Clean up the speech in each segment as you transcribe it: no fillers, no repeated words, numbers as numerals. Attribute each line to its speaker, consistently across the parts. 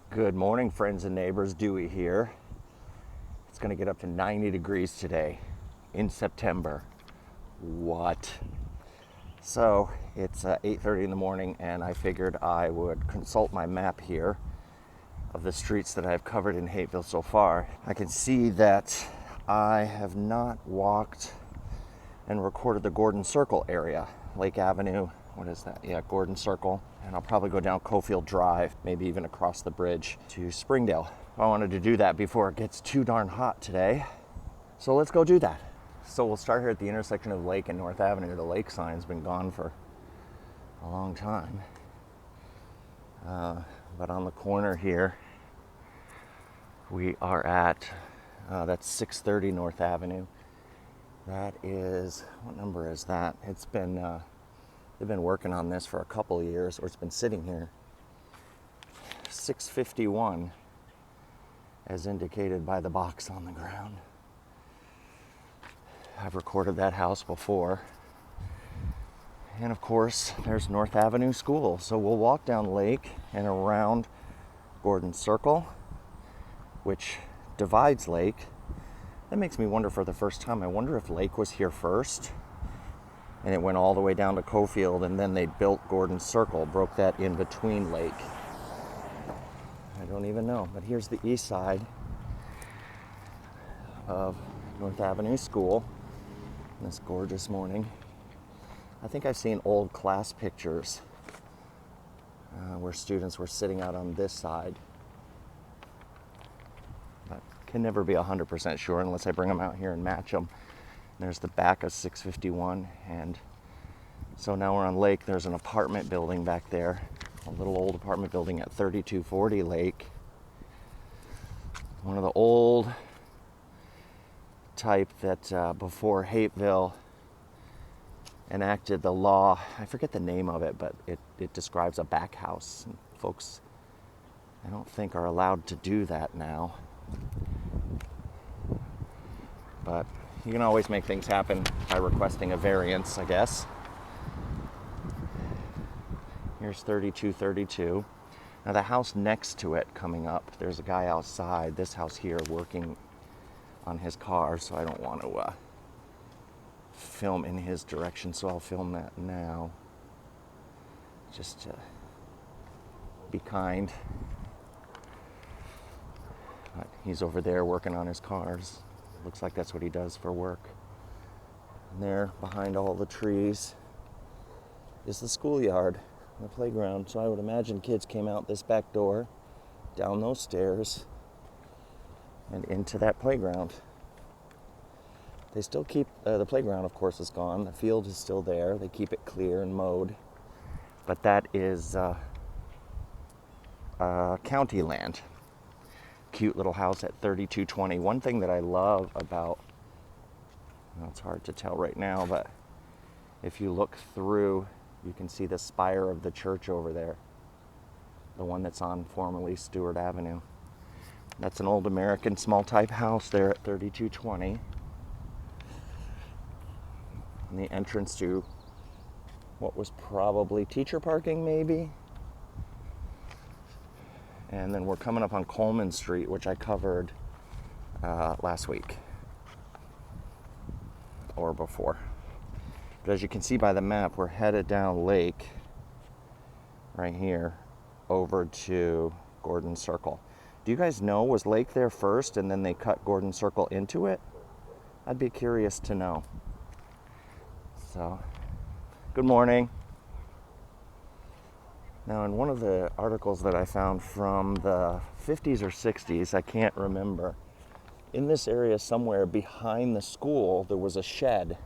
Speaker 1: Good morning, friends and neighbors. Dewey here. It's going to get up to 90 degrees today in September. What? So it's 8:30 in the morning, and I figured I would consult my map here of the streets that I've covered in Hapeville so far. I can see that I have not walked and recorded the Gordon Circle area, Lake Avenue. What is that? Yeah, Gordon Circle. And I'll probably go down Cofield Drive, maybe even across the bridge to Springdale. I wanted to do that before it gets too darn hot today. So let's go do that. So we'll start here at the intersection of Lake and North Avenue. The Lake sign's been gone for a long time. But on the corner here, we are at, that's 630 North Avenue. That is, what number is that? It's been, they've been working on this for a couple of years, or it's been sitting here. 651, as indicated by the box on the ground. I've recorded that house before. And of course, there's North Avenue School. So we'll walk down Lake and around Gordon Circle, which divides Lake. That makes me wonder for the first time, I wonder if Lake was here first and it went all the way down to Cofield, and then they built Gordon Circle, broke that in between Lake. I don't even know, but here's the east side of North Avenue School this gorgeous morning. I think I've seen old class pictures where students were sitting out on this side. But can never be 100% sure unless I bring them out here and match them. There's the back of 651, and so now we're on Lake. There's an apartment building back there, a little old apartment building at 3240 Lake. One of the old type that before Hapeville enacted the law, I forget the name of it, but it describes a back house. And folks, I don't think are allowed to do that now. But you can always make things happen by requesting a variance, I guess. Here's 3232. Now the house next to it coming up, there's a guy outside this house here working on his car, so I don't want to film in his direction, so I'll film that now. Just to be kind. But he's over there working on his cars. Looks like that's what he does for work. And there, behind all the trees, is the schoolyard, the playground. So I would imagine kids came out this back door, down those stairs, and into that playground. They still keep, the playground of course is gone, the field is still there, they keep it clear and mowed, but that is county land. Cute little house at 3220. One thing that I love about, well, it's hard to tell right now, but if you look through, you can see the spire of the church over there, the one that's on formerly Stewart Avenue. That's an old American small type house there at 3220. And the entrance to what was probably teacher parking, maybe. And then we're coming up on Coleman Street, which I covered last week or before. But as you can see by the map, we're headed down Lake right here over to Gordon Circle. Do you guys know, was Lake there first and then they cut Gordon Circle into it? I'd be curious to know. So, good morning. Now, in one of the articles that I found from the 50s or 60s, I can't remember, in this area somewhere behind the school, there was a shed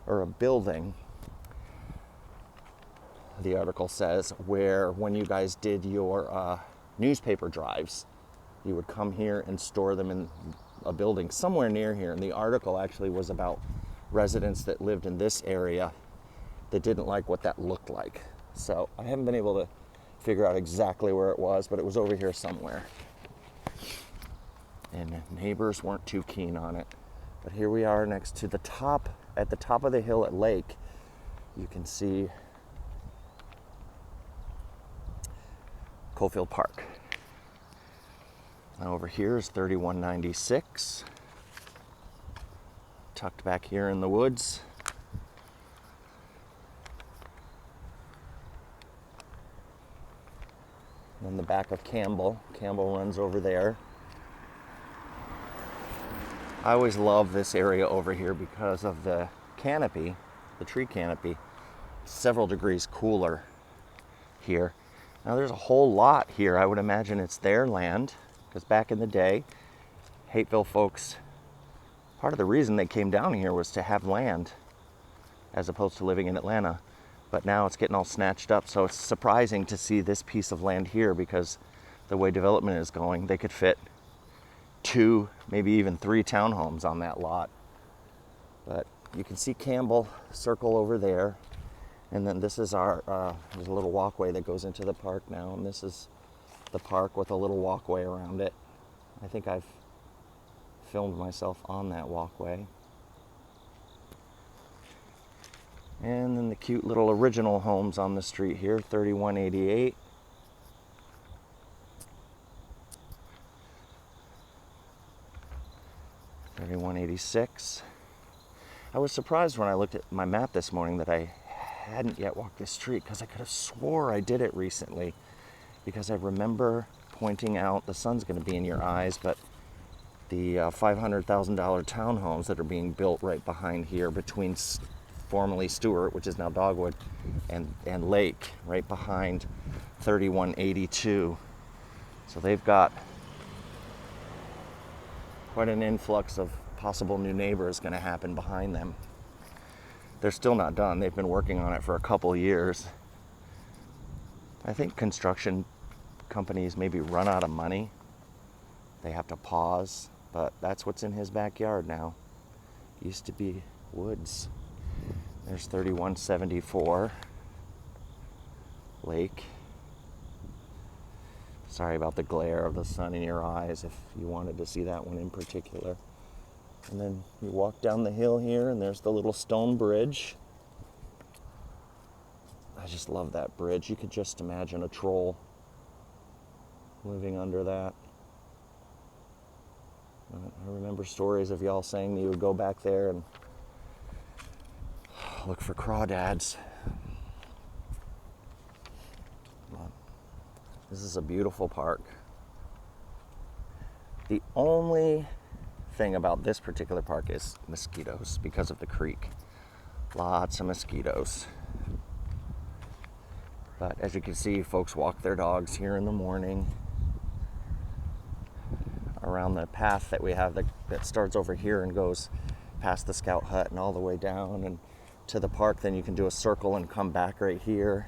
Speaker 1: or a building, the article says, where when you guys did your newspaper drives, you would come here and store them in a building somewhere near here. And the article actually was about residents that lived in this area that didn't like what that looked like. So I haven't been able to figure out exactly where it was, but it was over here somewhere. And neighbors weren't too keen on it. But here we are next to the top, at the top of the hill at Lake. You can see Cofield Park. Now over here is 3196, tucked back here in the woods. And then the back of Campbell. Campbell runs over there. I always love this area over here because of the canopy, the tree canopy. Several degrees cooler here. Now there's a whole lot here. I would imagine it's their land, because back in the day, Hapeville folks, part of the reason they came down here was to have land as opposed to living in Atlanta. But now it's getting all snatched up, so it's surprising to see this piece of land here, because the way development is going, they could fit 2, maybe even 3 townhomes on that lot. But you can see Campbell circle over there, and then this is our there's a little walkway that goes into the park now, and this is the park with a little walkway around it. I think I've filmed myself on that walkway. And then the cute little original homes on the street here, 3188. $31.86. I was surprised when I looked at my map this morning that I hadn't yet walked this street, because I could have swore I did it recently, because I remember pointing out, the sun's going to be in your eyes, but the $500,000 townhomes that are being built right behind here between formerly Stewart, which is now Dogwood, and Lake, right behind 3182. So they've got quite an influx of possible new neighbors going to happen behind them. They're still not done. They've been working on it for a couple years. I think construction companies maybe run out of money. They have to pause, but that's what's in his backyard now. Used to be woods. There's 3174 Lake. Sorry about the glare of the sun in your eyes if you wanted to see that one in particular. And then you walk down the hill here, and there's the little stone bridge. I just love that bridge. You could just imagine a troll living under that. I remember stories of y'all saying that you would go back there and look for crawdads. This is a beautiful park. The only thing about this particular park is mosquitoes, because of the creek. Lots of mosquitoes. But as you can see, folks walk their dogs here in the morning around the path that we have that starts over here and goes past the scout hut and all the way down and to the park. Then you can do a circle and come back right here.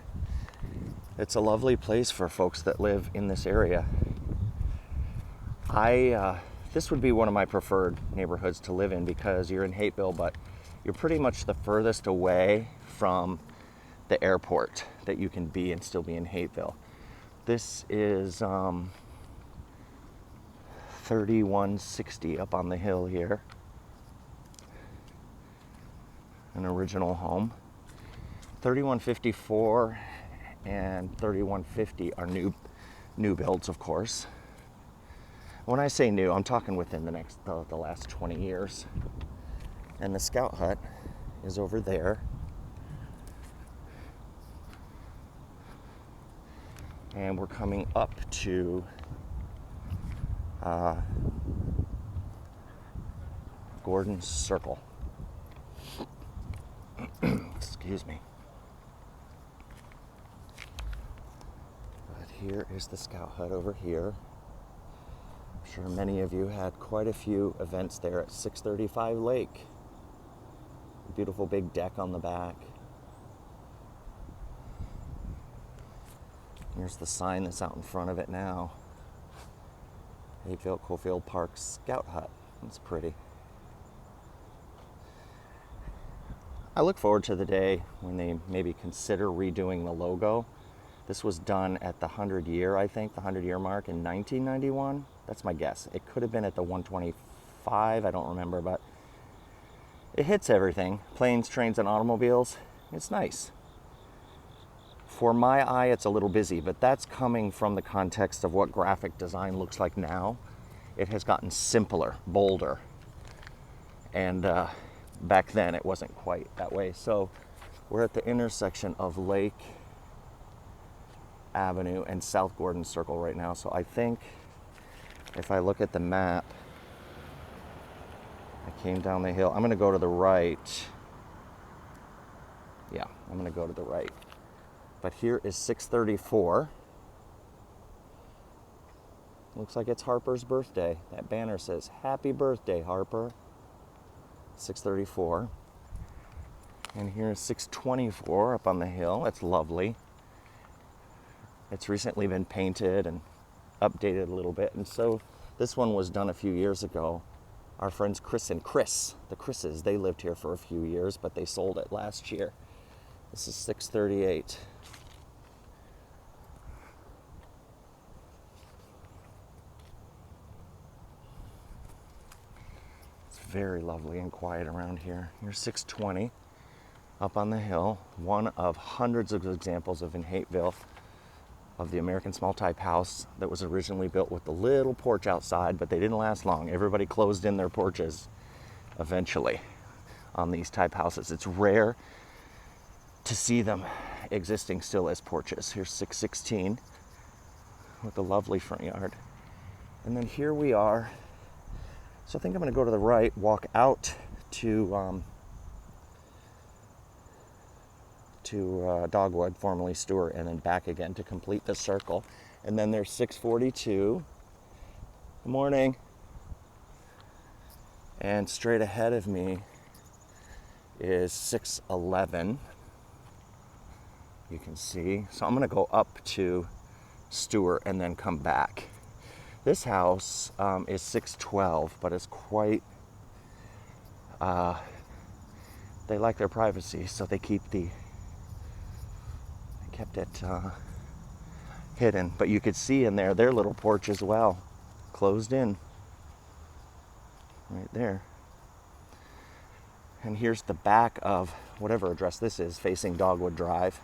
Speaker 1: It's a lovely place for folks that live in this area. This would be one of my preferred neighborhoods to live in, because you're in Hapeville, but you're pretty much the furthest away from the airport that you can be and still be in Hapeville. This is 3160 up on the hill here. An original home. 3154 and 3150 are new builds, of course. When I say new, I'm talking within the last 20 years. And the scout hut is over there. And we're coming up to Gordon's Circle. Excuse me. But here is the scout hut over here. I'm sure many of you had quite a few events there at 635 Lake. Beautiful big deck on the back. Here's the sign that's out in front of it now. Hapeville Cofield Park Scout Hut. It's pretty. I look forward to the day when they maybe consider redoing the logo. This was done at the 100-year, I think, the 100-year mark in 1991. That's my guess. It could have been at the 125, I don't remember, but it hits everything. Planes, trains, and automobiles. It's nice. For my eye, it's a little busy, but that's coming from the context of what graphic design looks like now. it has gotten simpler, bolder. And back then it wasn't quite that way. So we're at the intersection of Lake Avenue and South Gordon Circle right now. So I think if I look at the map, I came down the hill. I'm going to go to the right. Yeah, I'm going to go to the right. But here is 634. Looks like it's Harper's birthday. That banner says, "Happy birthday, Harper." 634. And here's 624 up on the hill. That's lovely. It's recently been painted and updated a little bit. And so this one was done a few years ago. Our friends Chris and Chris, the Chris's, they lived here for a few years, but they sold it last year. This is 638. It's very lovely and quiet around here. Here's 620 up on the hill. One of hundreds of examples in Hapeville of the American small type house that was originally built with the little porch outside, but they didn't last long. Everybody closed in their porches eventually on these type houses. It's rare to see them existing still as porches. Here's 616 with a lovely front yard. And then here we are. So I think I'm going to go to the right, walk out to Dogwood, formerly Stewart, and then back again to complete the circle. And then there's 642. Good morning. And straight ahead of me is 611. You can see. So I'm going to go up to Stewart and then come back. This house is 612, but it's quite, they like their privacy, so they kept it hidden. But you could see in there their little porch as well, closed in, right there. And here's the back of whatever address this is, facing Dogwood Drive.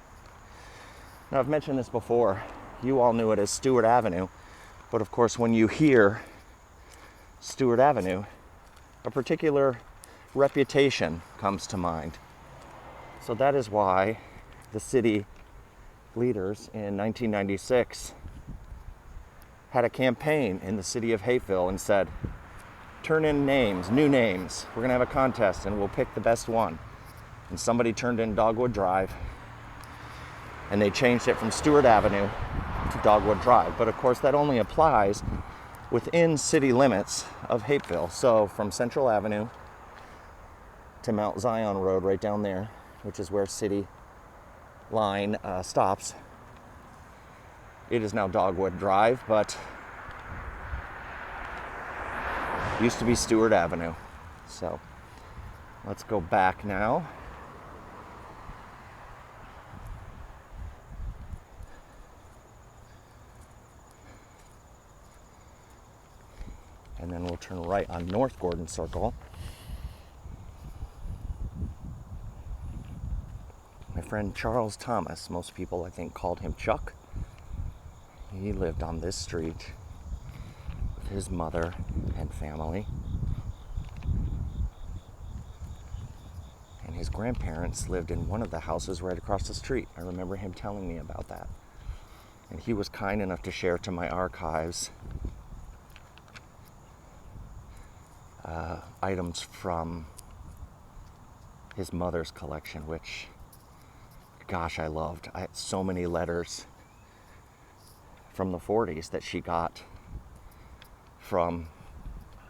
Speaker 1: Now, I've mentioned this before. You all knew it as Stewart Avenue. But of course, when you hear Stewart Avenue, a particular reputation comes to mind. So that is why the city leaders in 1996 had a campaign in the city of Hapeville and said, turn in names, new names. We're going to have a contest and we'll pick the best one. And somebody turned in Dogwood Drive, and they changed it from Stewart Avenue to Dogwood Drive. But of course that only applies within city limits of Hapeville. So from Central Avenue to Mount Zion Road right down there, which is where city line stops, it is now Dogwood Drive, but used to be Stewart Avenue. So let's go back now. And then we'll turn right on North Gordon Circle. My friend Charles Thomas, most people I think called him Chuck. He lived on this street with his mother and family. And his grandparents lived in one of the houses right across the street. I remember him telling me about that. And he was kind enough to share to my archives items from his mother's collection, which, gosh, I loved. I had so many letters from the 40s that she got from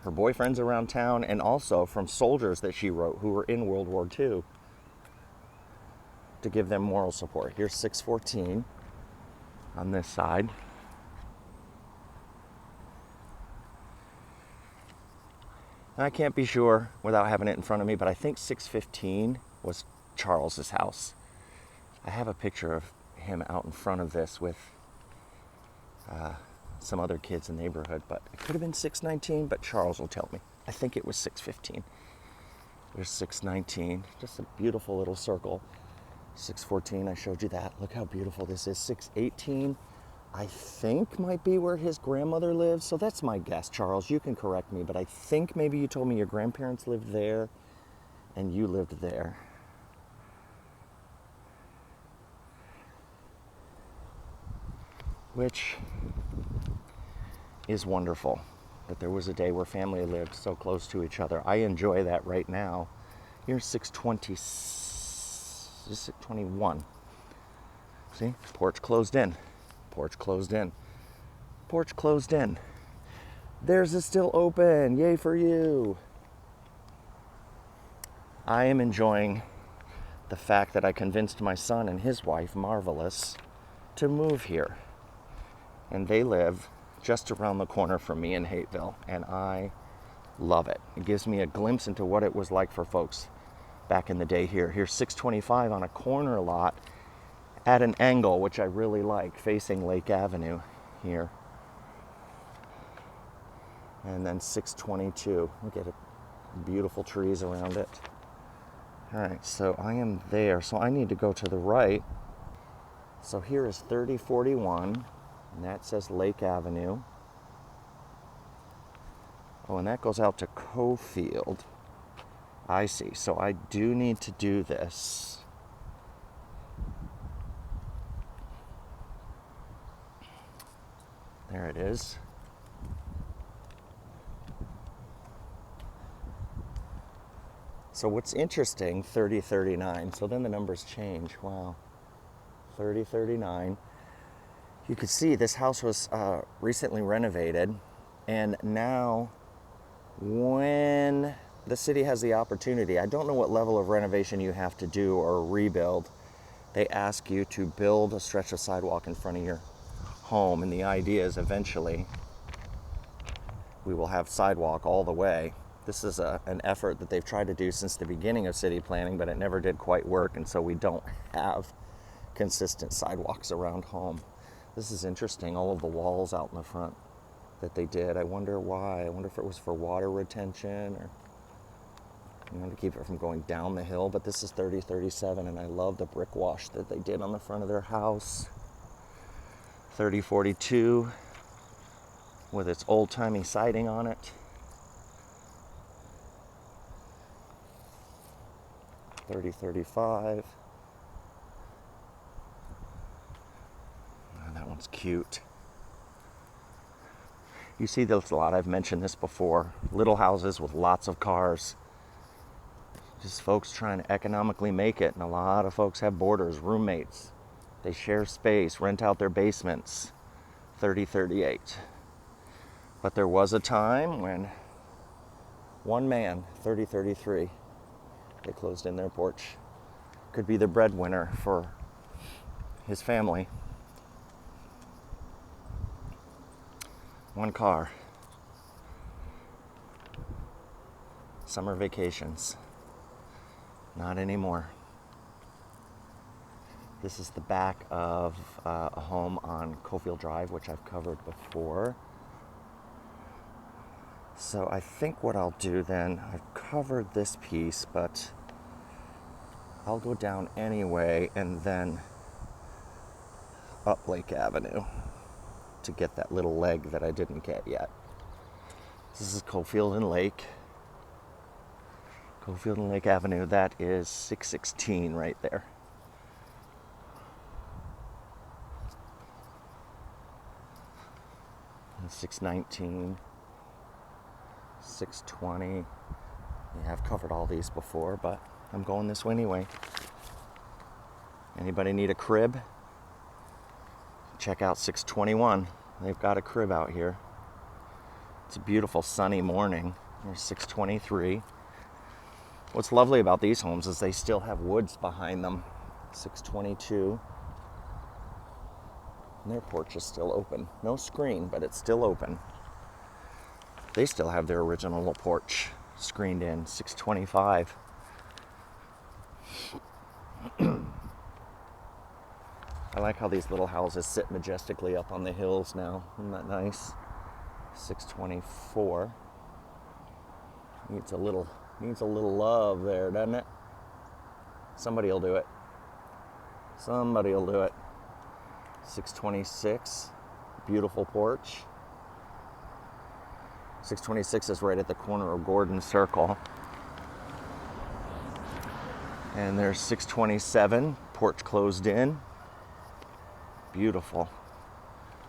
Speaker 1: her boyfriends around town, and also from soldiers that she wrote who were in World War II to give them moral support. Here's 614 on this side. I can't be sure without having it in front of me, but I think 615 was Charles's house. I have a picture of him out in front of this with some other kids in the neighborhood, but it could have been 619, but Charles will tell me. I think it was 615. There's 619, just a beautiful little circle. 614, I showed you that. Look how beautiful this is. 618 I think might be where his grandmother lives. So that's my guess, Charles. You can correct me, but I think maybe you told me your grandparents lived there and you lived there. Which is wonderful, that there was a day where family lived so close to each other. I enjoy that right now. Here's 621. See, porch closed in, porch closed in, porch closed in. Theirs is still open, yay for you. I am enjoying the fact that I convinced my son and his wife, Marvelous, to move here. And they live just around the corner from me in Hapeville, and I love it. It gives me a glimpse into what it was like for folks back in the day here. Here's 625 on a corner lot at an angle, which I really like, facing Lake Avenue here. And then 622, look at it, beautiful trees around it. All right, so I am there, so I need to go to the right. So here is 3041, and that says Lake Avenue. Oh, and that goes out to Cofield. I see, so I do need to do this. There it is. So what's interesting, 3039, so then the numbers change, wow. 3039. You could see this house was recently renovated, and now when the city has the opportunity, I don't know what level of renovation you have to do or rebuild, they ask you to build a stretch of sidewalk in front of your home, and the idea is eventually we will have sidewalk all the way. This is an effort that they've tried to do since the beginning of city planning, but it never did quite work, and so we don't have consistent sidewalks around home. This is interesting, all of the walls out in the front that they did. I wonder why. I wonder if it was for water retention or to keep it from going down the hill, but this is 3037, and I love the brick wash that they did on the front of their house. 3042 with its old-timey siding on it. 3035. Oh, that one's cute. You see this a lot. I've mentioned this before. Little houses with lots of cars. Just folks trying to economically make it. And a lot of folks have boarders, roommates. They share space, rent out their basements. 3038. But there was a time when one man, 3033, they closed in their porch. Could be the breadwinner for his family. One car. Summer vacations. Not anymore. This is the back of a home on Cofield Drive, which I've covered before. So I think what I'll do then, I've covered this piece, but I'll go down anyway and then up Lake Avenue to get that little leg that I didn't get yet. This is Cofield and Lake. Cofield and Lake Avenue, that is 616 right there. And 619. 620. Yeah, I've covered all these before, but I'm going this way anyway. Anybody need a crib? Check out 621. They've got a crib out here. It's a beautiful sunny morning. Here's 623. What's lovely about these homes is they still have woods behind them. 622. And their porch is still open. No screen, but it's still open. They still have their original little porch screened in. 625. I like how these little houses sit majestically up on the hills now. Isn't that nice? 624. Needs a little love there, doesn't it? Somebody will do it. Somebody will do it. 626. beautiful porch. 626 is right at the corner of Gordon Circle. And there's 627, porch closed in. Beautiful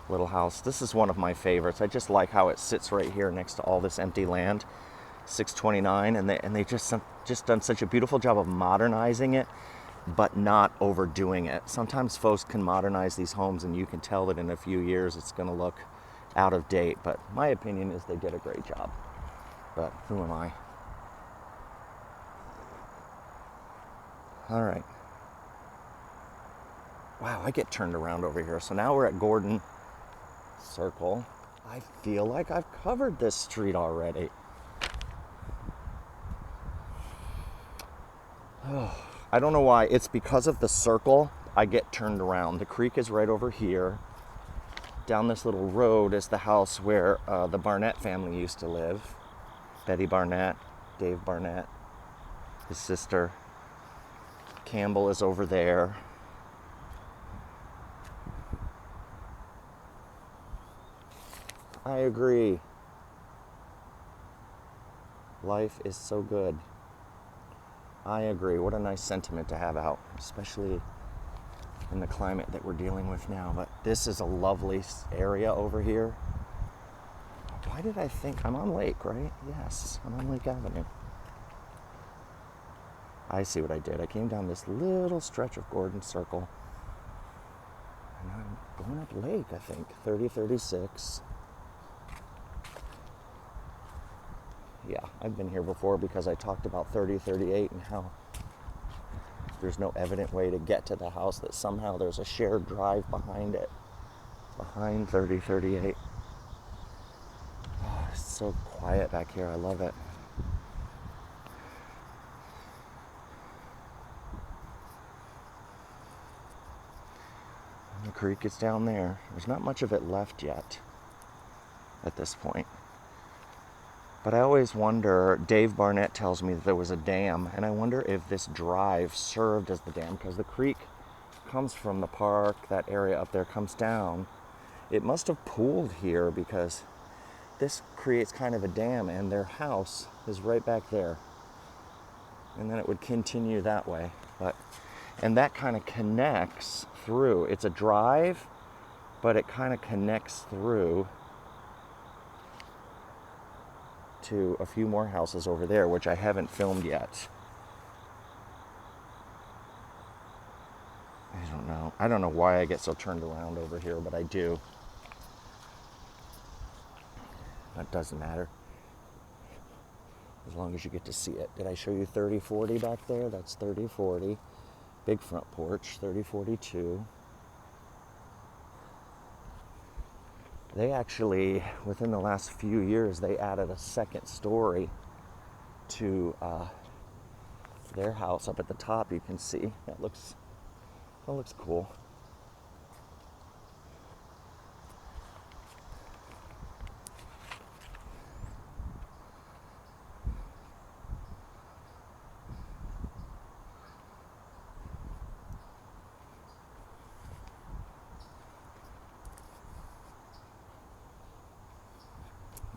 Speaker 1: little house. This is one of my favorites. I just like how it sits right here next to all this empty land. 629, and they just done such a beautiful job of modernizing it, but not overdoing it. Sometimes folks can modernize these homes and you can tell that in a few years it's going to look out of date, but my opinion is they did a great job. But who am I? All right. Wow, I get turned around over here. So now we're at Gordon Circle. I feel like I've covered this street already. Oh, I don't know why. It's because of the circle I get turned around. The creek is right over here. Down this little road is the house where the Barnett family used to live. Betty Barnett, Dave Barnett, his sister. Campbell is over there. I agree. Life is so good. I agree. What a nice sentiment to have out, especially in the climate that we're dealing with now. But this is a lovely area over here. Why did I think I'm on Lake, right? Yes, I'm on Lake Avenue. I see what I did. I came down this little stretch of Gordon Circle, and I'm going up Lake, I think, 3036. Yeah, I've been here before because I talked about 3038 and how there's no evident way to get to the house, that somehow there's a shared drive behind it, behind 3038. Oh, it's so quiet back here. I love it. And the creek is down there. There's not much of it left yet at this point. But I always wonder, Dave Barnett tells me that there was a dam, and I wonder if this drive served as the dam, because the creek comes from the park, that area up there comes down. It must have pooled here because this creates kind of a dam, and their house is right back there. And then it would continue that way. And that kind of connects through. It's a drive, but it kind of connects through to a few more houses over there, which I haven't filmed yet. I don't know. I don't know why I get so turned around over here, but I do. That doesn't matter, as long as you get to see it. Did I show you 3040 back there? That's 3040. Big front porch, 3042. They actually, within the last few years, they added a second story to their house up at the top. You can see that looks cool.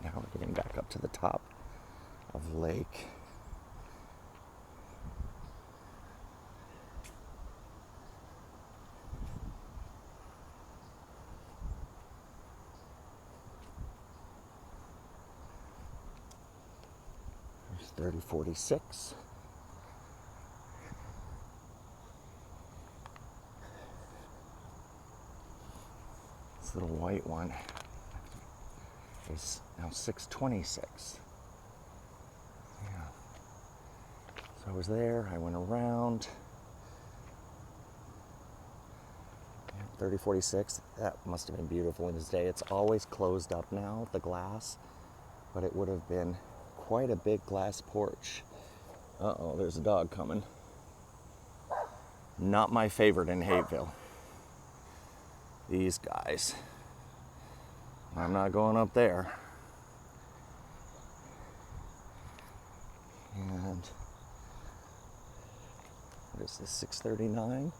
Speaker 1: Now we're getting back up to the top of Lake. There's 3046. This little white one is now 626. Yeah. So I was there, I went around. 3046, that must have been beautiful in its day. It's always closed up now, the glass, but it would have been quite a big glass porch. Uh-oh, there's a dog coming. Not my favorite in Hapeville. These guys. I'm not going up there. And what is this, 639?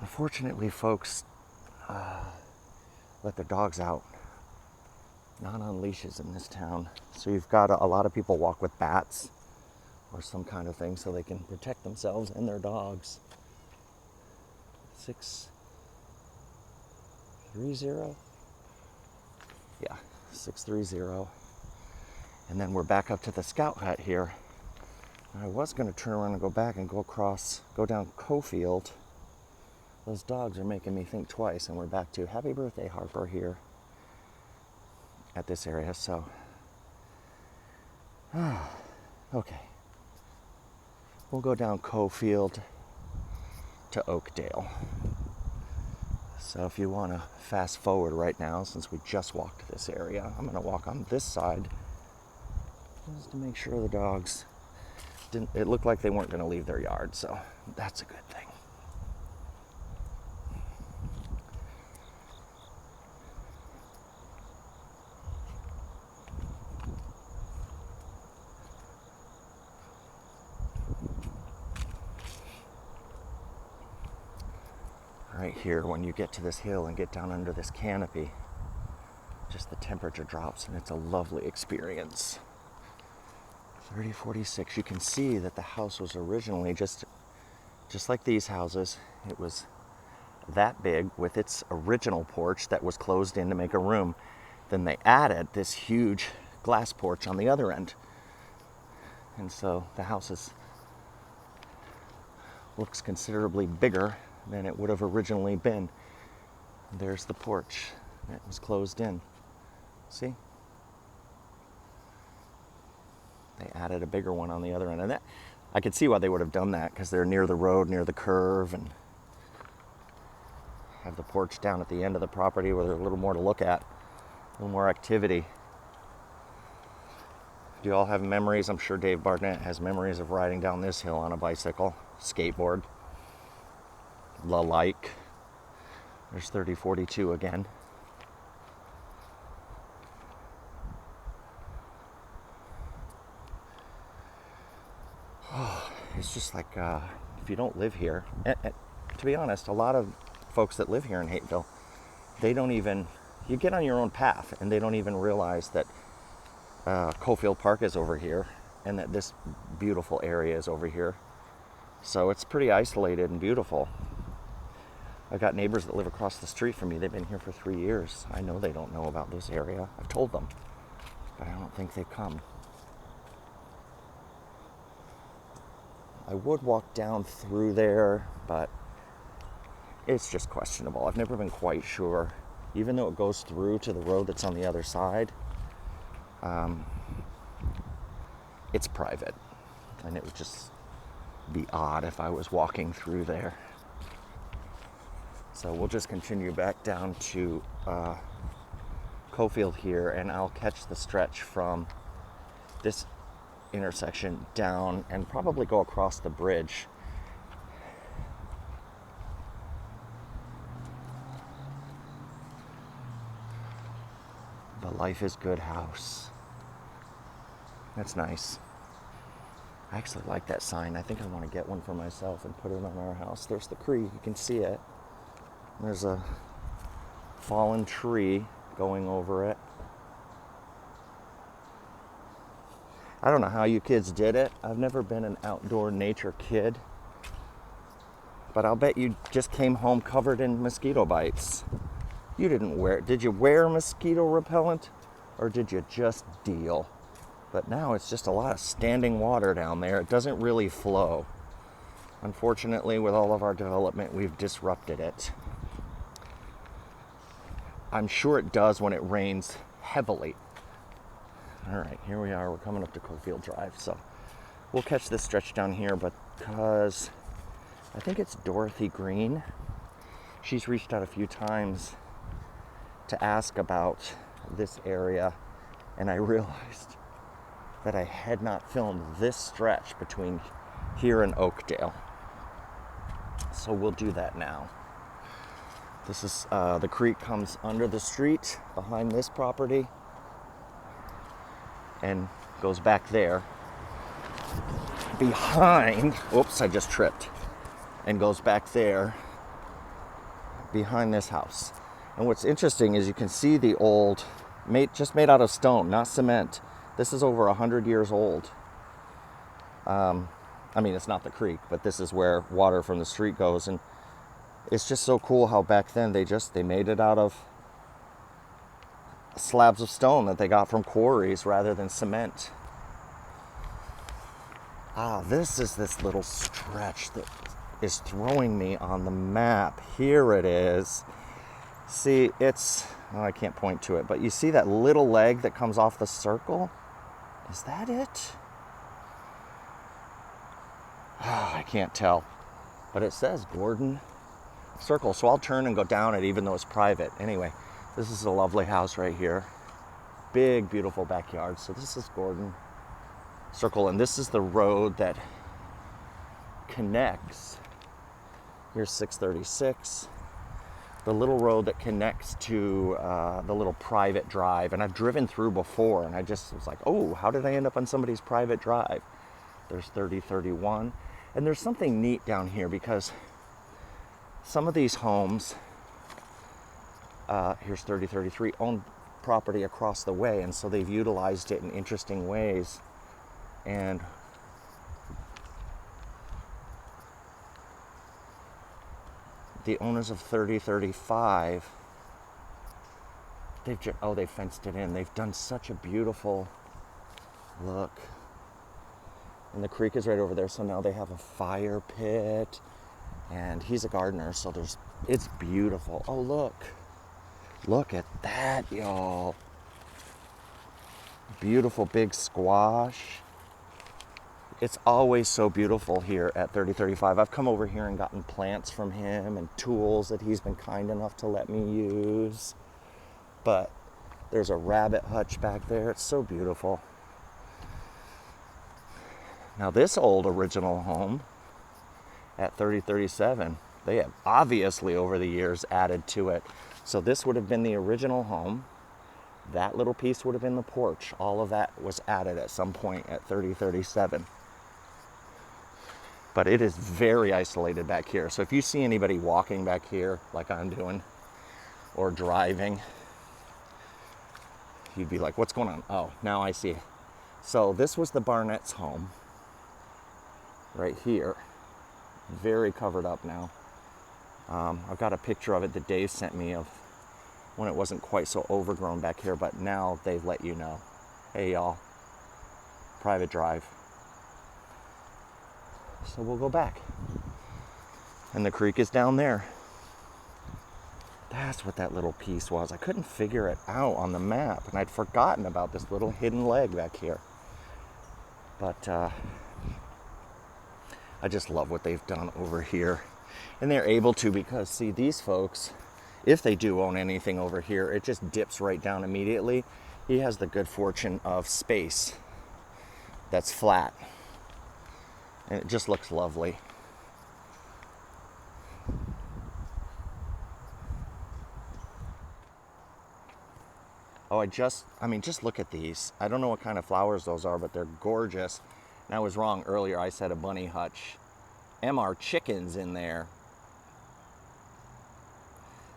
Speaker 1: Unfortunately, folks, let their dogs out, not on leashes in this town. So you've got a lot of people walk with bats or some kind of thing so they can protect themselves and their dogs. 630? Yeah, 630. And then we're back up to the scout hut here. I was going to turn around and go back and go down Cofield. Those dogs are making me think twice, and we're back to Happy Birthday Harper here at this area. So, okay. We'll go down Cofield to Oakdale. So if you want to fast forward right now, since we just walked this area, I'm going to walk on this side just to make sure the dogs didn't. It looked like they weren't going to leave their yard, so that's a good thing. Right here, when you get to this hill and get down under this canopy, just the temperature drops and it's a lovely experience. 3046. You can see that the house was originally just like these houses. It was that big with its original porch that was closed in to make a room. Then they added this huge glass porch on the other end. And so the house looks considerably bigger than it would have originally been. There's the porch that was closed in. See? They added a bigger one on the other end. And that, I could see why they would have done that, because they're near the road, near the curve, and have the porch down at the end of the property where there's a little more to look at, a little more activity. Do you all have memories? I'm sure Dave Barnett has memories of riding down this hill on a bicycle, skateboard. The like. There's 3042 again. Oh, it's just like if you don't live here, to be honest, a lot of folks that live here in Hapeville, they don't even, you get on your own path and they don't even realize that Cofield Park is over here and that this beautiful area is over here. So it's pretty isolated and beautiful. I've got neighbors that live across the street from me. They've been here for 3 years. I know they don't know about this area. I've told them, but I don't think they've come. I would walk down through there, but it's just questionable. I've never been quite sure. Even though it goes through to the road that's on the other side, it's private. And it would just be odd if I was walking through there. So we'll just continue back down to Cofield here, and I'll catch the stretch from this intersection down and probably go across the bridge. The Life is Good house. That's nice. I actually like that sign. I think I want to get one for myself and put it on our house. There's the creek. You can see it. There's a fallen tree going over it. I don't know how you kids did it. I've never been an outdoor nature kid. But I'll bet you just came home covered in mosquito bites. You did you wear mosquito repellent? Or did you just deal? But now it's just a lot of standing water down there. It doesn't really flow. Unfortunately, with all of our development, we've disrupted it. I'm sure it does when it rains heavily. All right, here we are. We're coming up to Cofield Drive. So we'll catch this stretch down here because I think it's Dorothy Green. She's reached out a few times to ask about this area, and I realized that I had not filmed this stretch between here and Oakdale. So we'll do that now. This is, the creek comes under the street behind this property and goes back there. Behind, oops, I just tripped, and goes back there behind this house. And what's interesting is you can see the old, just made out of stone, not cement. This is over 100 years old. I mean, it's not the creek, but this is where water from the street goes. And it's just so cool how back then they made it out of slabs of stone that they got from quarries rather than cement. This is this little stretch that is throwing me on the map. Here it is. See, I can't point to it, but you see that little leg that comes off the circle? Is that it? I can't tell, but it says Gordon Circle, so I'll turn and go down it even though it's private. Anyway, this is a lovely house right here. Big, beautiful backyard. So this is Gordon Circle, and this is the road that connects. Here's 636. The little road that connects to the little private drive. And I've driven through before, and I just was like, oh, how did I end up on somebody's private drive? There's 3031. And there's something neat down here because some of these homes, here's 3033, own property across the way, and so they've utilized it in interesting ways. And the owners of 3035, they fenced it in. They've done such a beautiful look. And the creek is right over there, so now they have a fire pit. And he's a gardener, so it's beautiful. Oh, look at that, y'all. Beautiful big squash. It's always so beautiful here at 3035. I've come over here and gotten plants from him and tools that he's been kind enough to let me use. But there's a rabbit hutch back there. It's so beautiful. Now this old original home at 3037, they have obviously over the years added to it. So this would have been the original home. That little piece would have been the porch. All of that was added at some point at 3037. But it is very isolated back here. So if you see anybody walking back here like I'm doing or driving, you'd be like, what's going on? Oh, now I see. So this was the Barnett's home right here. Very covered up now. I've got a picture of it that Dave sent me of when it wasn't quite so overgrown back here, but now they've let you know. Hey y'all, private drive. So we'll go back. And the creek is down there. That's what that little piece was. I couldn't figure it out on the map, and I'd forgotten about this little hidden leg back here. But I just love what they've done over here. And they're able to, because see, these folks, if they do own anything over here, it just dips right down immediately. He has the good fortune of space that's flat. And it just looks lovely. Oh, just look at these. I don't know what kind of flowers those are, but they're gorgeous. And I was wrong earlier. I said a bunny hutch. MR chickens in there.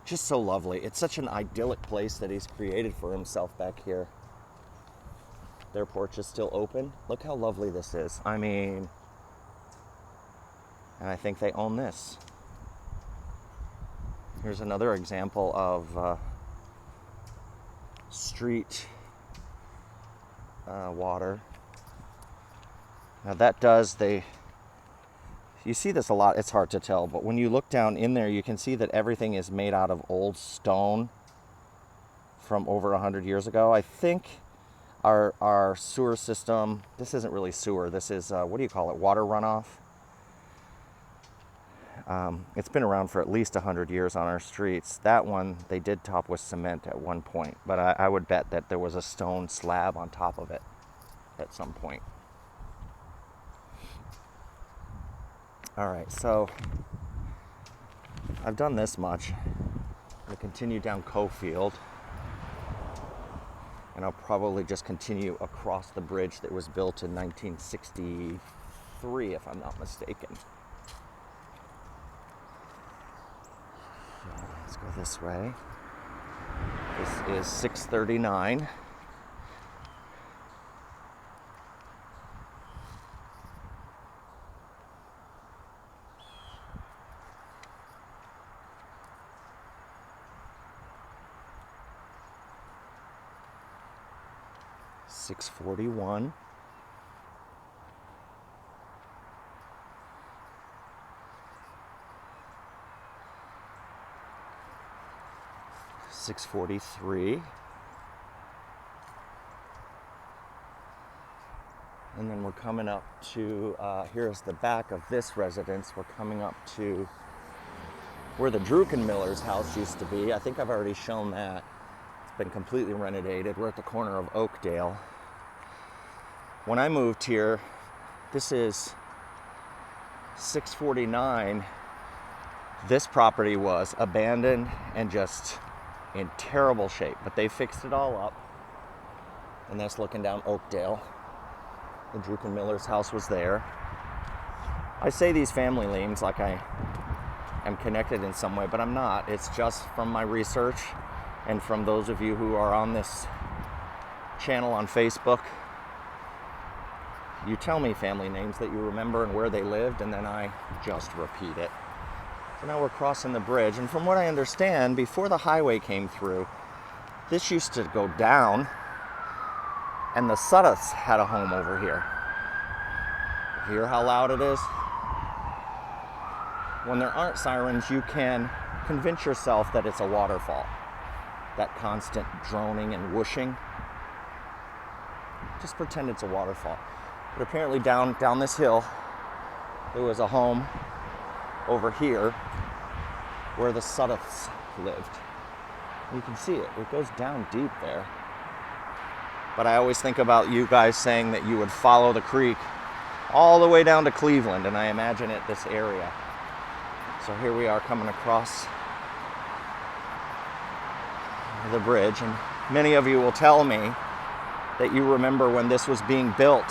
Speaker 1: Just so lovely. It's such an idyllic place that he's created for himself back here. Their porch is still open. Look how lovely this is. I mean, and I think they own this. Here's another example of street water. Now that you see this a lot, it's hard to tell, but when you look down in there, you can see that everything is made out of old stone from over 100 years ago. I think our sewer system, this isn't really sewer, this is, what do you call it, water runoff? It's been around for at least 100 years on our streets. That one, they did top with cement at one point, but I would bet that there was a stone slab on top of it at some point. All right, so I've done this much. I'll continue down Cofield, and I'll probably just continue across the bridge that was built in 1963, if I'm not mistaken. go this way. This is 639. $641. $643. And then we're coming up to, here's the back of this residence. We're coming up to where the Druckenmiller's house used to be. I think I've already shown that. It's been completely renovated. We're at the corner of Oakdale. When I moved here, this is 649. This property was abandoned and just in terrible shape, but they fixed it all up. And that's looking down Oakdale. The Druckenmiller's house was there. I say these family names like I am connected in some way, but I'm not. It's just from my research and from those of you who are on this channel on Facebook. You tell me family names that you remember and where they lived, and then I just repeat it. So now we're crossing the bridge, and from what I understand, before the highway came through, this used to go down, and the Suddeths had a home over here. Hear how loud it is? When there aren't sirens, you can convince yourself that it's a waterfall. That constant droning and whooshing. Just pretend it's a waterfall. But apparently down this hill, there was a home over here where the Suddeths lived. You can see it. It goes down deep there. But I always think about you guys saying that you would follow the creek all the way down to Cleveland, and I imagine it this area. So here we are coming across the bridge, and many of you will tell me that you remember when this was being built,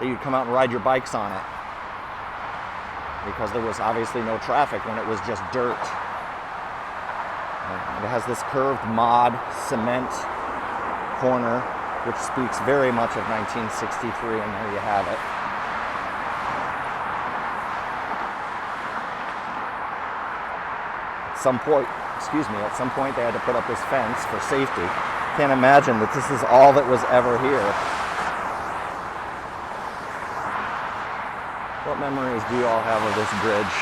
Speaker 1: that you'd come out and ride your bikes on it, because there was obviously no traffic when it was just dirt. And it has this curved mod cement corner, which speaks very much of 1963, and there you have it. At some point they had to put up this fence for safety. Can't imagine that this is all that was ever here. What memories do you all have of this bridge?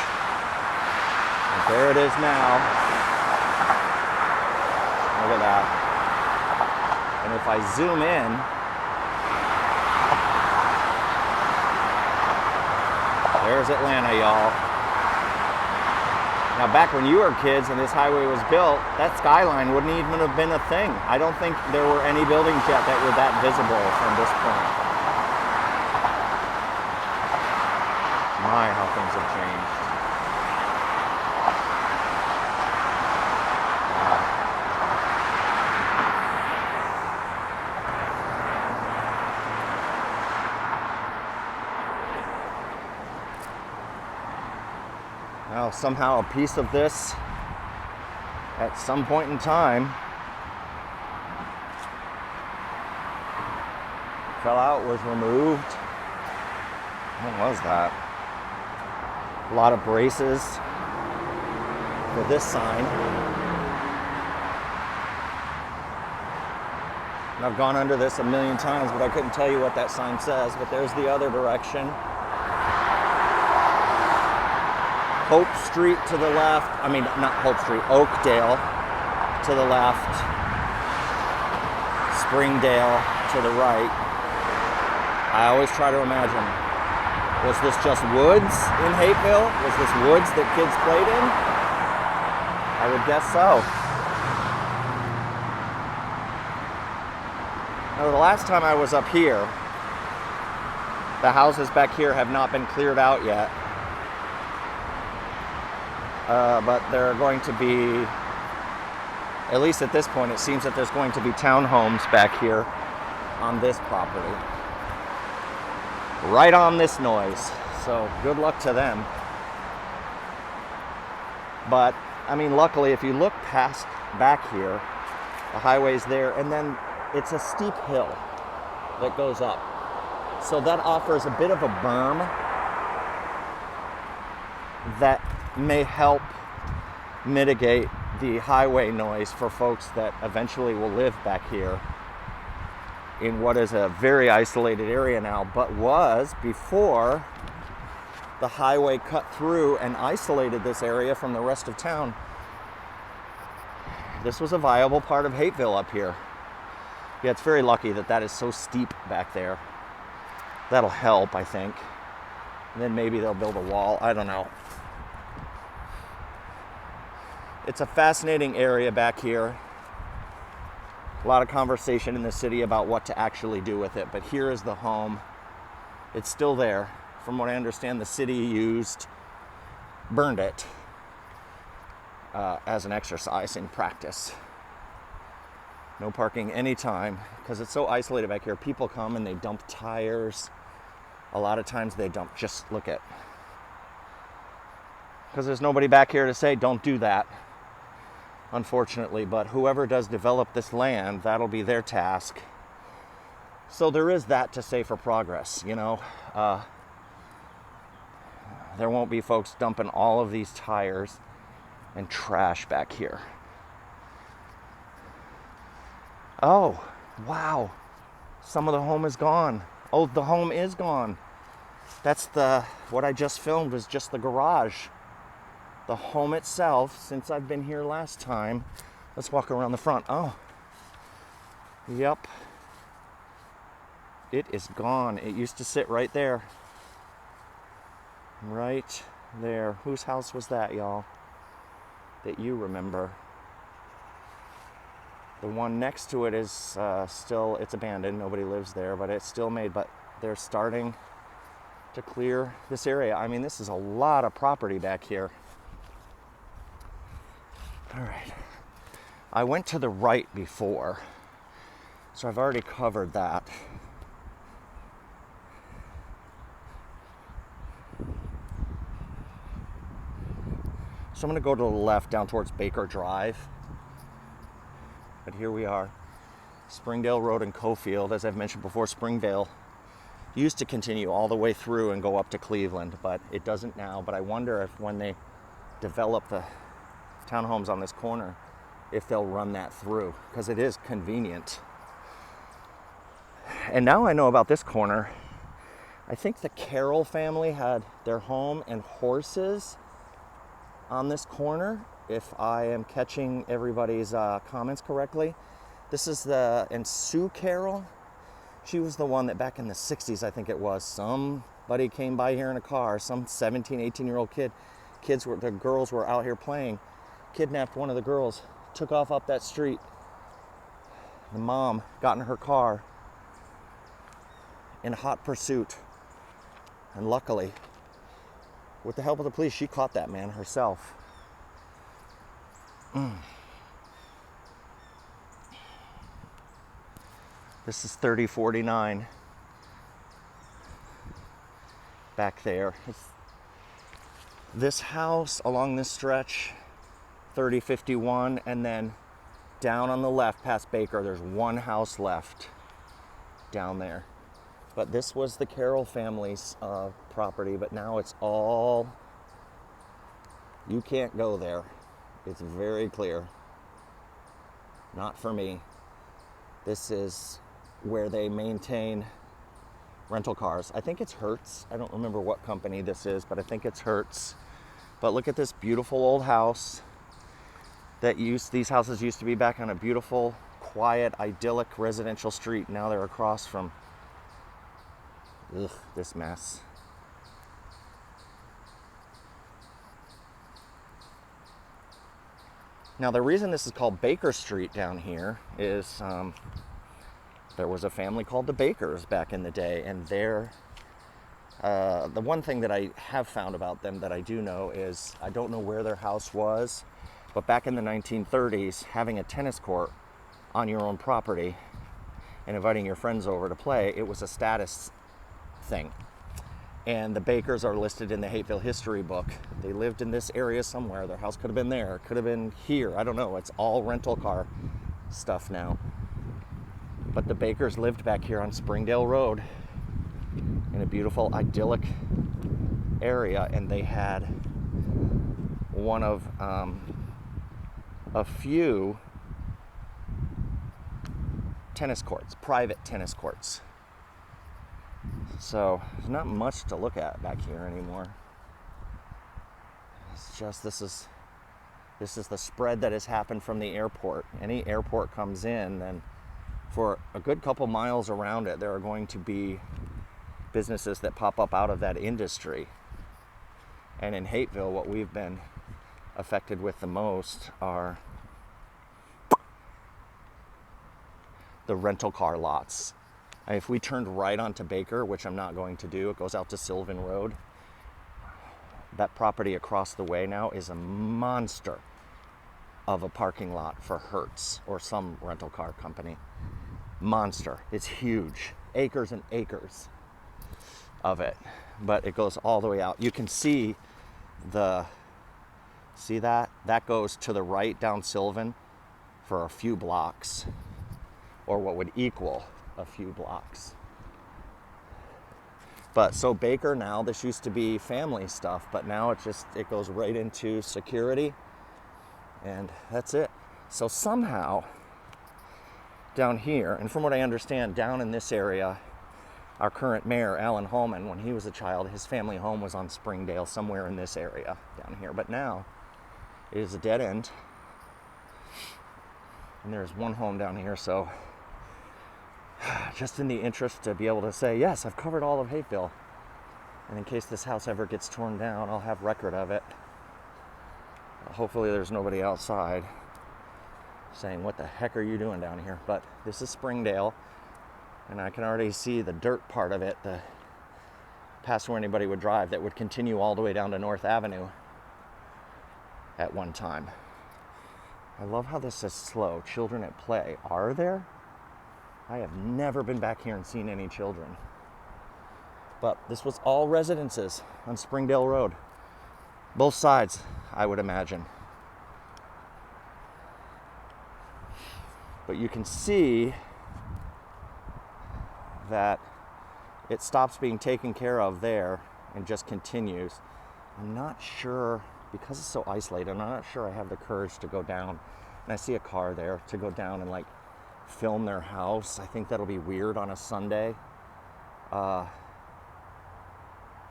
Speaker 1: And there it is now. Look at that. And if I zoom in, there's Atlanta, y'all. Now, back when you were kids and this highway was built, that skyline wouldn't even have been a thing. I don't think there were any buildings yet that were that visible from this point. My, how things have changed. Now, somehow a piece of this, at some point in time, fell out, was removed. What was that? A lot of braces for this sign. And I've gone under this a million times, but I couldn't tell you what that sign says. But there's the other direction. Hope Street to the left. I mean, not Hope Street, Oakdale to the left. Springdale to the right. I always try to imagine, was this just woods in Hapeville? Was this woods that kids played in? I would guess so. Now, the last time I was up here, the houses back here have not been cleared out yet. But there are going to be, at least at this point, it seems that there's going to be townhomes back here on this property. Right on this noise. So good luck to them. But I mean, luckily, if you look past back here, the highway's there, and then it's a steep hill that goes up. So that offers a bit of a berm that may help mitigate the highway noise for folks that eventually will live back here in what is a very isolated area now, but was before the highway cut through and isolated this area from the rest of town. This was a viable part of Hapeville up here. Yeah, it's very lucky that that is so steep back there. That'll help, I think. And then maybe they'll build a wall. I don't know. It's a fascinating area back here. A lot of conversation in the city about what to actually do with it, but here is the home. It's still there. From what I understand, the city burned it as an exercise in practice. No parking anytime, because it's so isolated back here. People come and they dump tires. A lot of times they dump, just look at, because there's nobody back here to say, don't do that, unfortunately. But whoever does develop this land, that'll be their task. So there is that to say for progress, you know. There won't be folks dumping all of these tires and trash back here. Oh, wow. Some of the home is gone. Oh, the home is gone. That's what I just filmed was just the garage. The home itself, since I've been here last time, let's walk around the front. Oh, yep. It is gone. It used to sit right there. Right there. Whose house was that, y'all? That you remember? The one next to it is still, it's abandoned. Nobody lives there, but it's still made. But they're starting to clear this area. I mean, this is a lot of property back here. All right. I went to the right before, so I've already covered that. So I'm going to go to the left down towards Baker Drive. But here we are, Springdale Road in Cofield. As I've mentioned before, Springdale used to continue all the way through and go up to Cleveland, but it doesn't now. But I wonder if when they develop the townhomes on this corner, if they'll run that through, because it is convenient. And now I know about this corner. I think the Carroll family had their home and horses on this corner, if I am catching everybody's comments correctly. This is and Sue Carroll, she was the one that back in the 60s, I think it was, somebody came by here in a car, some 17, 18-year-old the girls were out here playing, kidnapped one of the girls, took off up that street. The mom got in her car in hot pursuit, and luckily, with the help of the police, she caught that man herself. This is 3049 back there. This house along this stretch, 3051, and then down on the left past Baker, there's one house left down there. But this was the Carroll family's property, but now it's all, you can't go there. It's very clear. Not for me. This is where they maintain rental cars. I think it's Hertz. I don't remember what company this is, but I think it's Hertz. But look at this beautiful old house these houses used to be back on a beautiful, quiet, idyllic residential street. Now they're across from this mess. Now the reason this is called Baker Street down here is there was a family called the Bakers back in the day, and the one thing that I have found about them that I do know is, I don't know where their house was, but back in the 1930s, having a tennis court on your own property and inviting your friends over to play, it was a status thing. And the Bakers are listed in the Hapeville history book. They lived in this area somewhere. Their house could have been there, could have been here. I don't know. It's all rental car stuff now. But the Bakers lived back here on Springdale Road in a beautiful, idyllic area. And they had one of a few tennis courts, private tennis courts. So there's not much to look at back here anymore. It's just this is the spread that has happened from the airport. Any airport comes in, then for a good couple miles around it, there are going to be businesses that pop up out of that industry. And in Hapeville, what we've been affected with the most are the rental car lots. If we turned right onto Baker, which I'm not going to do, it goes out to Sylvan Road. That property across the way now is a monster of a parking lot for Hertz or some rental car company. Monster. It's huge. Acres and acres of it. But it goes all the way out. You can see that? That goes to the right down Sylvan for a few blocks, or what would equal a few blocks. But so Baker now, this used to be family stuff, but now it goes right into security, and that's it. So somehow down here, and from what I understand, down in this area, our current mayor, Alan Holman, when he was a child, his family home was on Springdale, somewhere in this area down here. But now it is a dead end, and there's one home down here. So just in the interest to be able to say, yes, I've covered all of Hapeville, and in case this house ever gets torn down, I'll have record of it. Hopefully there's nobody outside saying, what the heck are you doing down here? But this is Springdale, and I can already see the dirt part of it, past where anybody would drive, that would continue all the way down to North Avenue at one time. I love how this says slow. Children at play. Are there? I have never been back here and seen any children. But this was all residences on Springdale Road. Both sides, I would imagine. But you can see that it stops being taken care of there and just continues. I'm not sure, because it's so isolated, I'm not sure I have the courage to go down. And I see a car there, to go down and film their house. I think that'll be weird on a Sunday. So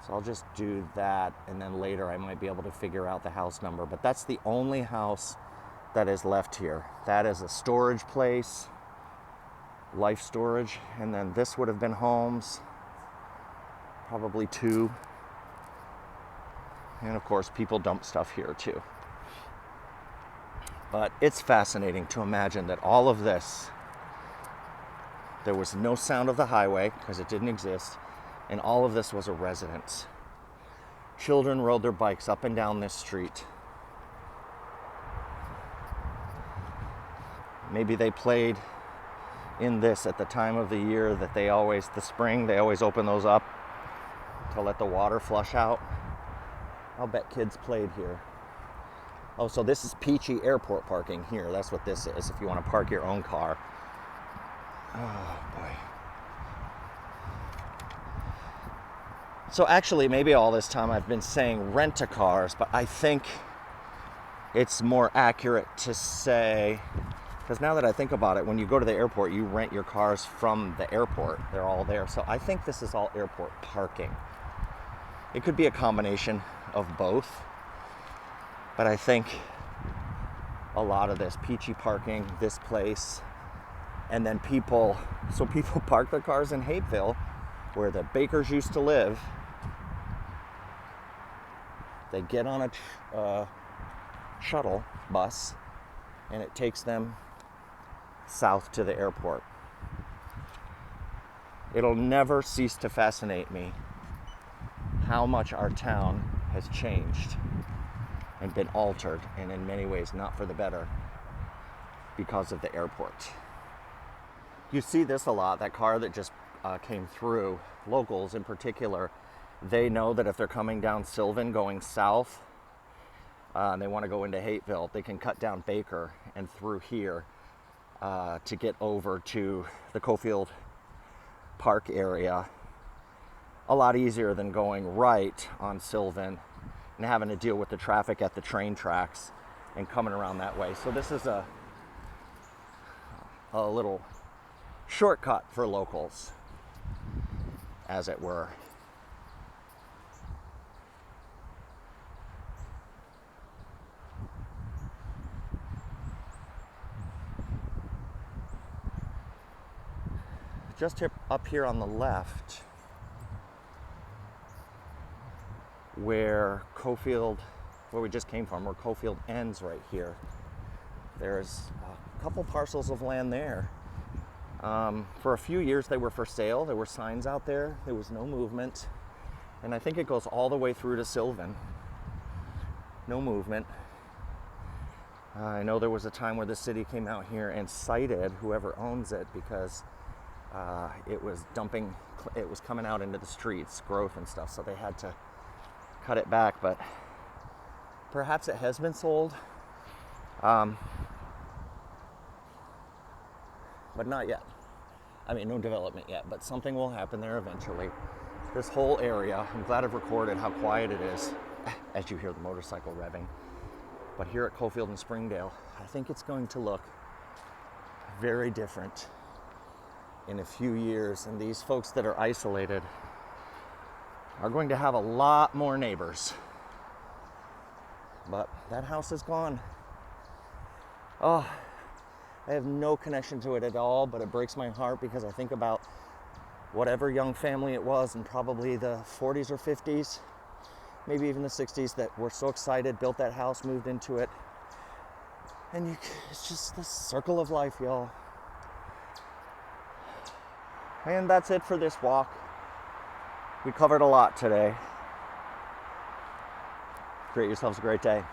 Speaker 1: I'll just do that, and then later I might be able to figure out the house number. But that's the only house that is left here. That is a storage place, life storage, and then this would have been homes, probably two. And of course, people dump stuff here too. But it's fascinating to imagine that all of this, there was no sound of the highway because it didn't exist, and all of this was a residence. Children rode their bikes up and down this street. Maybe they played in this at the time of the year that the spring, they always open those up to let the water flush out. I'll bet kids played here. Oh, so this is Peachy Airport parking here. That's what this is, if you want to park your own car. Oh, boy. So actually, maybe all this time I've been saying rent-a-cars, but I think it's more accurate to say, because now that I think about it, when you go to the airport, you rent your cars from the airport. They're all there. So I think this is all airport parking. It could be a combination of both, but I think a lot of this, Peachy parking, this place, and then people park their cars in Hapeville, where the Bakers used to live. They get on a shuttle bus, and it takes them south to the airport. It'll never cease to fascinate me how much our town has changed and been altered, and in many ways not for the better, because of the airport. You see this a lot, that car that just came through, locals in particular, they know that if they're coming down Sylvan going south, and they want to go into Hapeville, they can cut down Baker and through here to get over to the Cofield Park area a lot easier than going right on Sylvan and having to deal with the traffic at the train tracks and coming around that way. So this is a little shortcut for locals, as it were. Just up here on the left, where we just came from, where Cofield ends right here, there's a couple parcels of land there. For a few years they were for sale. There were signs out there. There was no movement. And I think it goes all the way through to Sylvan. No movement. I know there was a time where the city came out here and cited whoever owns it because it was coming out into the streets, growth and stuff, so they had to cut it back, but perhaps it has been sold. But not yet. I mean, no development yet, but something will happen there eventually. This whole area, I'm glad I've recorded how quiet it is as you hear the motorcycle revving. But here at Cofield and Springdale, I think it's going to look very different in a few years, and these folks that are isolated are going to have a lot more neighbors. But that house is gone. Oh, I have no connection to it at all, but it breaks my heart because I think about whatever young family it was in probably the 40s or 50s, maybe even the 60s, that were so excited, built that house, moved into it. And it's just the circle of life, y'all. And that's it for this walk. We covered a lot today. Create yourselves a great day.